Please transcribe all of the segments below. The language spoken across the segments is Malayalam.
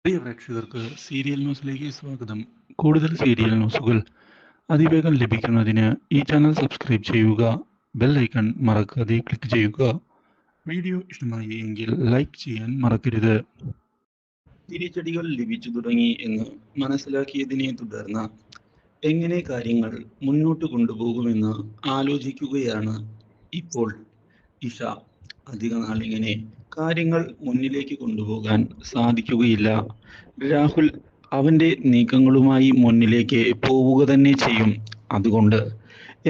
പ്രിയ പ്രേക്ഷകർക്ക് സീരിയൽ ന്യൂസിലേക്ക് സ്വാഗതം. കൂടുതൽ സീരിയൽ ന്യൂസുകൾ അതിവേഗം ലഭിക്കുന്നതിന് ഈ ചാനൽ സബ്സ്ക്രൈബ് ചെയ്യുക. ബെൽ ഐക്കൺ മറക്കാതെ ക്ലിക്ക് ചെയ്യുക. വീഡിയോ ഇഷ്ടമായി എങ്കിൽ ലൈക്ക് ചെയ്യാൻ മറക്കരുത്. തിരിച്ചടികൾ ലഭിച്ചു തുടങ്ങി എന്ന് മനസ്സിലാക്കിയതിനെ തുടർന്ന് എങ്ങനെ കാര്യങ്ങൾ മുന്നോട്ട് കൊണ്ടുപോകുമെന്ന് ആലോചിക്കുകയാണ് ഇപ്പോൾ ഇഷ. അധിക നാളിങ്ങനെ കാര്യങ്ങൾ മുന്നിലേക്ക് കൊണ്ടുപോകാൻ സാധിക്കുകയില്ല. രാഹുൽ അവന്റെ നീക്കങ്ങളുമായി മുന്നിലേക്ക് പോവുക തന്നെ ചെയ്യും. അതുകൊണ്ട്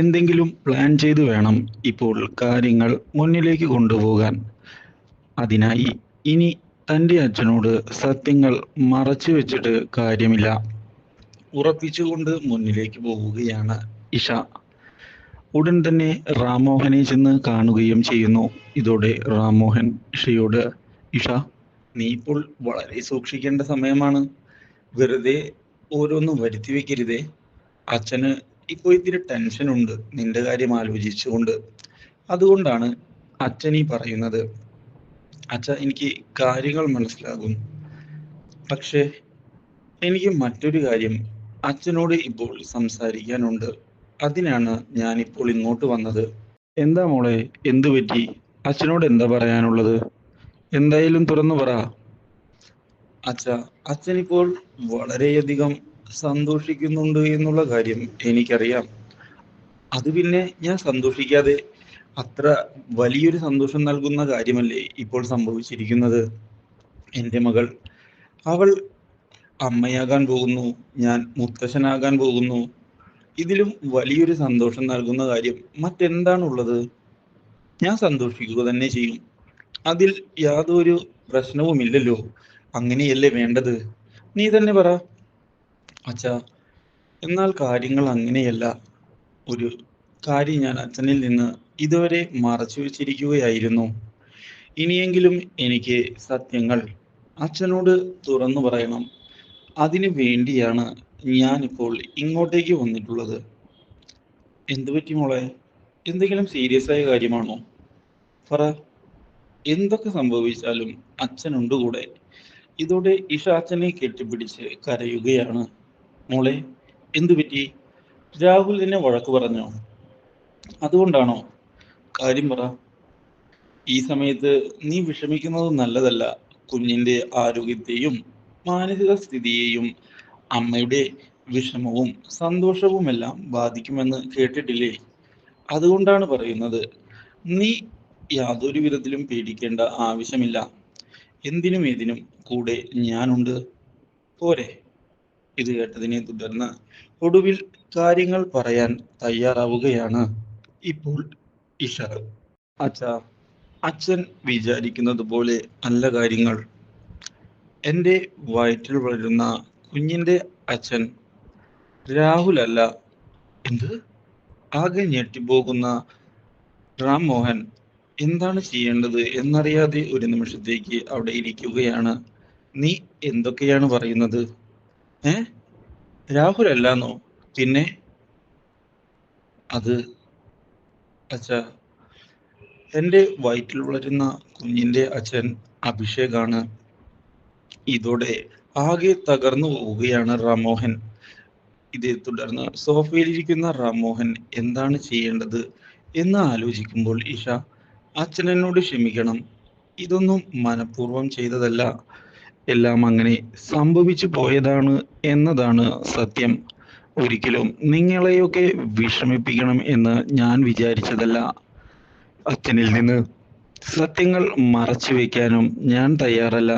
എന്തെങ്കിലും പ്ലാൻ ചെയ്തു വേണം ഇപ്പോൾ കാര്യങ്ങൾ മുന്നിലേക്ക് കൊണ്ടുപോകാൻ. അതിനായി ഇനി തൻ്റെ അച്ഛനോട് സത്യങ്ങൾ മറച്ചു വെച്ചിട്ട് കാര്യമില്ല. ഉറപ്പിച്ചുകൊണ്ട് മുന്നിലേക്ക് പോവുകയാണ് ഇഷ. ഉടൻ തന്നെ റാംമോഹനെ ചെന്ന് കാണുകയും ചെയ്യുന്നു. ഇതോടെ റാംമോഹൻ ഇഷയോട്, ഇഷ, നീ ഇപ്പോൾ വളരെ സൂക്ഷിക്കേണ്ട സമയമാണ്. വെറുതെ ഓരോന്നും വരുത്തി വെക്കരുതേ. അച്ഛന് ഇപ്പോൾ ഇത്തിരി ടെൻഷനുണ്ട് നിന്റെ കാര്യം ആലോചിച്ചുകൊണ്ട്. അതുകൊണ്ടാണ് അച്ഛൻ ഈ പറയുന്നത്. അച്ഛ, എനിക്ക് കാര്യങ്ങൾ മനസ്സിലാകും. പക്ഷേ എനിക്ക് മറ്റൊരു കാര്യം അച്ഛനോട് ഇപ്പോൾ സംസാരിക്കാനുണ്ട്. അതിനാണ് ഞാനിപ്പോൾ ഇങ്ങോട്ട് വന്നത്. എന്താ മോളെ, എന്തു പറ്റി? അച്ഛനോട് എന്താ പറയാനുള്ളത്? എന്തായാലും തുറന്നു പറ. അച്ഛ, അച്ഛനിപ്പോൾ വളരെയധികം സന്തോഷിക്കുന്നുണ്ട് എന്നുള്ള കാര്യം എനിക്കറിയാം. അത് പിന്നെ ഞാൻ സന്തോഷിക്കാതെ അത്ര വലിയൊരു സന്തോഷം നൽകുന്ന കാര്യമല്ലേ ഇപ്പോൾ സംഭവിച്ചിരിക്കുന്നത്. എൻ്റെ മകൾ, അവൾ അമ്മയാകാൻ പോകുന്നു, ഞാൻ മുത്തശ്ശനാകാൻ പോകുന്നു. ഇതിലും വലിയൊരു സന്തോഷം നൽകുന്ന കാര്യം മറ്റെന്താണുള്ളത്? ഞാൻ സന്തോഷിക്കുക തന്നെ ചെയ്യും. അതിൽ യാതൊരു പ്രശ്നവുമില്ലല്ലോ. അങ്ങനെയല്ലേ വേണ്ടത്? നീ തന്നെ പറ. അച്ഛാ, എന്നാൽ കാര്യങ്ങൾ അങ്ങനെയല്ല. ഒരു കാര്യം ഞാൻ അച്ഛനിൽ നിന്ന് ഇതുവരെ മറച്ചു വെച്ചിരിക്കുകയായിരുന്നു. ഇനിയെങ്കിലും എനിക്ക് സത്യങ്ങൾ അച്ഛനോട് തുറന്നു പറയണം. അതിനു വേണ്ടിയാണ് ഞാനിപ്പോൾ ഇങ്ങോട്ടേക്ക് വന്നിട്ടുള്ളത്. എന്തു പറ്റി മോളെ? എന്തെങ്കിലും സീരിയസ് ആയ കാര്യമാണോ? പറ. എന്തൊക്കെ സംഭവിച്ചാലും അച്ഛനുണ്ട് കൂടെ. ഇതോടെ ഇഷ അച്ഛനെ കെട്ടിപ്പിടിച്ച് കരയുകയാണ്. മോളെ, എന്തു പറ്റി? രാഹുൽ എന്നെ വഴക്ക് പറഞ്ഞോ? അതുകൊണ്ടാണോ? കാര്യം പറ. ഈ സമയത്ത് നീ വിഷമിക്കുന്നത് നല്ലതല്ല. കുഞ്ഞിന്റെ ആരോഗ്യത്തെയും മാനസിക സ്ഥിതിയെയും അമ്മയുടെ വിഷമവും സന്തോഷവുമെല്ലാം ബാധിക്കുമെന്ന് കേട്ടിട്ടില്ലേ? അതുകൊണ്ടാണ് പറയുന്നത്. നീ യാതൊരു വിധത്തിലും പേടിക്കേണ്ട ആവശ്യമില്ല. എന്തിനും ഏതിനും കൂടെ ഞാനുണ്ട്. പോരെ? ഇത് കേട്ടതിനെ തുടർന്ന് ഒടുവിൽ കാര്യങ്ങൾ പറയാൻ തയ്യാറാവുകയാണ് ഇപ്പോൾ ഇഷ. അച്ഛാ, അച്ഛൻ വിചാരിക്കുന്നത് പോലെ അല്ല കാര്യങ്ങൾ. എൻ്റെ വയറ്റിൽ വളരുന്ന കുഞ്ഞിന്റെ അച്ഛൻ രാഹുൽ അല്ല. എന്ത്? ആകെ ഞെട്ടിപ്പോകുന്ന റാം മോഹൻ എന്താണ് ചെയ്യേണ്ടത് എന്നറിയാതെ ഒരു നിമിഷത്തേക്ക് അവിടെ ഇരിക്കുകയാണ്. നീ എന്തൊക്കെയാണ് പറയുന്നത്? ഏ, രാഹുൽ അല്ലാന്നോ? പിന്നെ? അത് അച്ഛാ, എൻ്റെ വയറ്റിൽ വളരുന്ന കുഞ്ഞിന്റെ അച്ഛൻ അഭിഷേകാണ്. ഇതോടെ ആകെ തകർന്നു പോവുകയാണ് റാംമോഹൻ. ഇതേ തുടർന്ന് സോഫയിലിരിക്കുന്ന റാംമോഹൻ എന്താണ് ചെയ്യേണ്ടത് എന്ന് ആലോചിക്കുമ്പോൾ ഇഷ, അച്ഛനോട് ക്ഷമിക്കണം. ഇതൊന്നും മനഃപൂർവ്വം ചെയ്തതല്ല. എല്ലാം അങ്ങനെ സംഭവിച്ചു പോയതാണ് എന്നതാണ് സത്യം. ഒരിക്കലും നിങ്ങളെയൊക്കെ വിഷമിപ്പിക്കണം എന്ന് ഞാൻ വിചാരിച്ചതല്ല. അച്ഛനിൽ നിന്ന് സത്യങ്ങൾ മറച്ചു വെക്കാനും ഞാൻ തയ്യാറല്ല.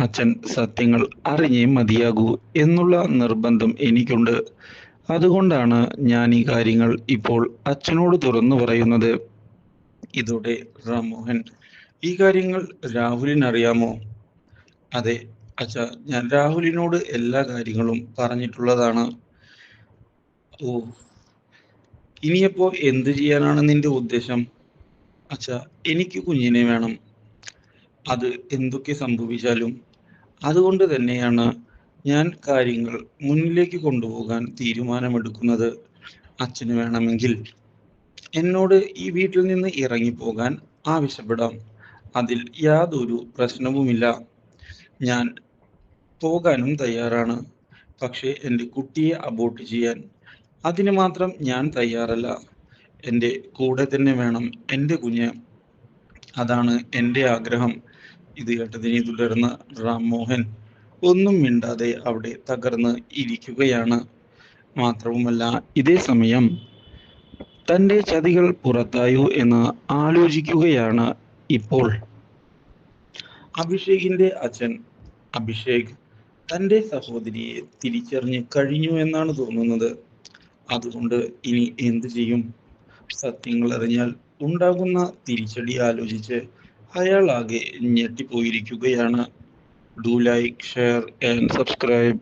അച്ഛൻ സത്യങ്ങൾ അറിഞ്ഞേ മതിയാകൂ എന്നുള്ള നിർബന്ധം എനിക്കുണ്ട്. അതുകൊണ്ടാണ് ഞാൻ ഈ കാര്യങ്ങൾ ഇപ്പോൾ അച്ഛനോട് തുറന്നു പറയുന്നത്. ഇതോടെ റാംമോഹൻ, ഈ കാര്യങ്ങൾ രാഹുലിന് അറിയാമോ? അതെ അച്ഛ, ഞാൻ രാഹുലിനോട് എല്ലാ കാര്യങ്ങളും പറഞ്ഞിട്ടുള്ളതാണ്. ഓ, ഇനിയപ്പോ എന്ത് ചെയ്യാനാണ് നിന്റെ ഉദ്ദേശം? അച്ഛ, എനിക്ക് കുഞ്ഞിനെ വേണം. അത് എന്തൊക്കെ സംഭവിച്ചാലും. അതുകൊണ്ട് തന്നെയാണ് ഞാൻ കാര്യങ്ങൾ മുന്നിലേക്ക് കൊണ്ടുപോകാൻ തീരുമാനമെടുക്കുന്നത്. അച്ഛന് വേണമെങ്കിൽ എന്നോട് ഈ വീട്ടിൽ നിന്ന് ഇറങ്ങിപ്പോകാൻ ആവശ്യപ്പെടാം. അതിൽ യാതൊരു പ്രശ്നവുമില്ല. ഞാൻ പോകാനും തയ്യാറാണ്. പക്ഷേ എൻ്റെ കുട്ടിയെ അബോർട്ട് ചെയ്യാൻ അതിന് മാത്രം ഞാൻ തയ്യാറല്ല. എൻ്റെ കൂടെ തന്നെ വേണം എൻ്റെ കുഞ്ഞ്. അതാണ് എൻ്റെ ആഗ്രഹം. ഇത് കേട്ടതിനെ തുടർന്ന് റാം മോഹൻ ഒന്നും മിണ്ടാതെ അവിടെ തകർന്ന് ഇരിക്കുകയാണ്. മാത്രവുമല്ല, ഇതേ സമയം തൻ്റെ ചതികൾ പുറത്തായോ എന്ന് ആലോചിക്കുകയാണ് ഇപ്പോൾ അഭിഷേകിന്റെ അച്ഛൻ. അഭിഷേക് തൻ്റെ സഹോദരിയെ തിരിച്ചറിഞ്ഞ് കഴിഞ്ഞു എന്നാണ് തോന്നുന്നത്. അതുകൊണ്ട് ഇനി എന്തു ചെയ്യും? സത്യങ്ങൾ അറിഞ്ഞാൽ ഉണ്ടാകുന്ന തിരിച്ചടി ആലോചിച്ച് അയാൾ ആകെ ഞെട്ടിപ്പോയിരിക്കുകയാണ്. Do like, share and subscribe.